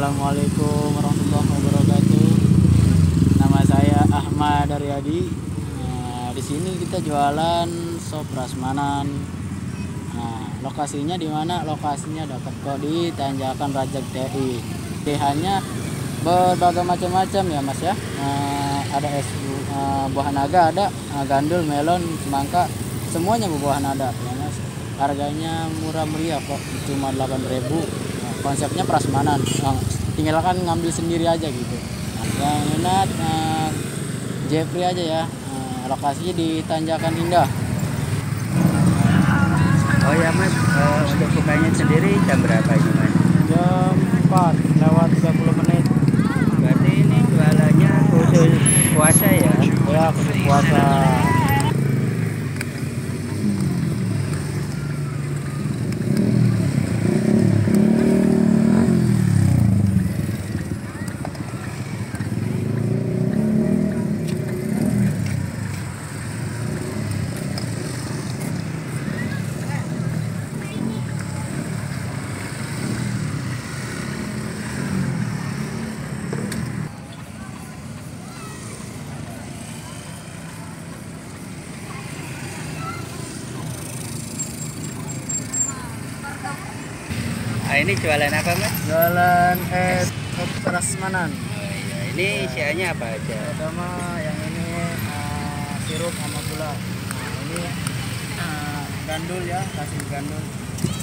Assalamualaikum warahmatullahi wabarakatuh. Nama saya Ahmad Daryadi. Di sini kita jualan sop prasmanan. Lokasinya di mana? Lokasinya dapat kok di Tanjakan Rajak TI. Pilihannya berbagai macam-macam ya Mas ya. Ada es buah naga, ada gandul, melon, semangka, semuanya buah ada ya Mas. Harganya murah meriah kok, cuma 8.000. Konsepnya prasmanan, tinggal kan ngambil sendiri aja gitu. Yang minat Jeffrey aja ya. Lokasinya di Tanjakan Indah. Oh ya Mas, untuk bukanya sendiri jam berapa ini Mas? Jam 4:30. Berarti ini jualannya khusus puasa ya? Ya, khusus puasa. Nah, ini jualan apa Mas? Jualan es prasmanan. Ini isiannya apa aja? Pertama yang ini sirup sama gula. Ini gandul ya, kasih gandul.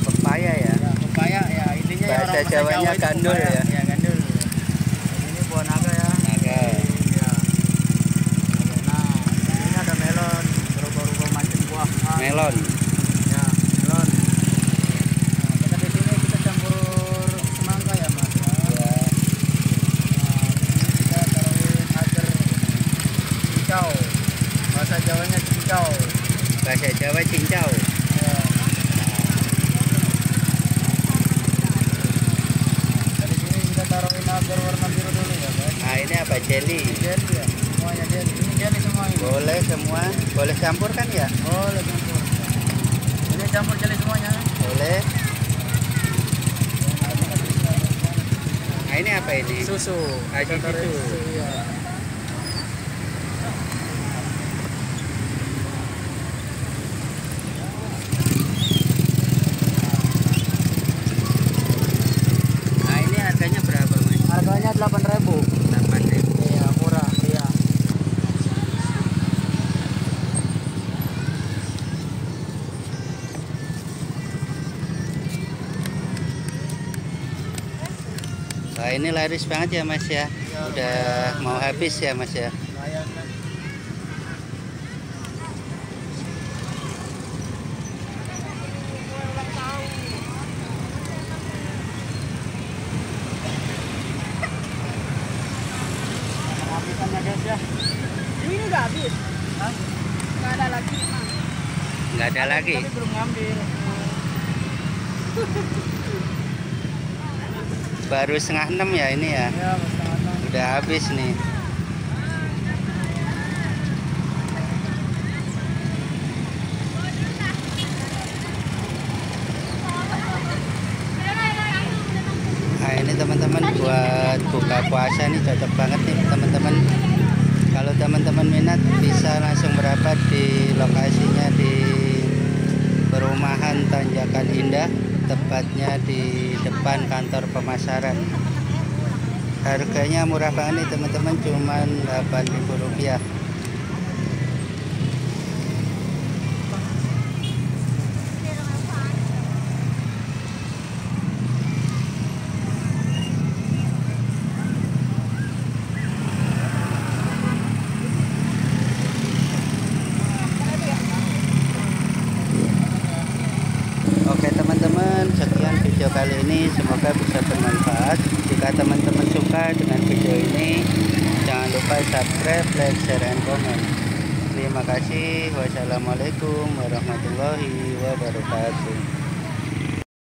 Pepaya ya? Ya, pepaya ya, intinya ya Bahasa orang Jawanya Jawa gandul pepaya. ya? Ya, gandul. Ini buah naga ya. Naga. Ya. Nah, ini ada melon, berubah-ubah macam buah. Melon. Ya, melon. Nah, kita di sini kita campur semangka ya, Mas. Ya. Nah, di sini kita taruhin agar cincau. Bahasa Jawanya cincau. Bahasa Jawa cincau. Ya. Dari sini kita taruhin agar warna biru dulu ya, Mas. Nah ini apa? Jelly? Jelly ya, semuanya jelly. Ini jelly semua ini. Boleh semua? Boleh campur kan ya? Boleh campur. Ini campur jelly semuanya. Boleh. Nah ini apa ini? Susu. Aji Kita taruhin susu. ya. Nah ini harganya berapa Mas? Harganya 8.000. 8.000. Iya, murah, iya. Wah ini laris banget ya Mas ya? Udah mau habis ya Mas ya? Lumayan kan. Habisannya guys ya. Ini udah habis. Hah? Nggak ada lagi. Nggak ada lagi? Tapi belum ngambil. Baru 5:30 ya ini ya? Ya, setengah. Udah habis nih. Nah ini teman-teman buat buka puasa nih cocok banget nih teman-teman. Kalau teman-teman minat bisa langsung merapat di lokasinya di perumahan Tanjakan Indah, tepatnya di depan kantor pemasaran. Harganya murah banget nih teman-teman, cuman Rp8.000. Oke teman-teman, sekian video kali ini, semoga bisa bermanfaat. Jika teman-teman suka dengan video ini, jangan lupa subscribe, like, share, and comment. Terima kasih. Wassalamualaikum warahmatullahi wabarakatuh.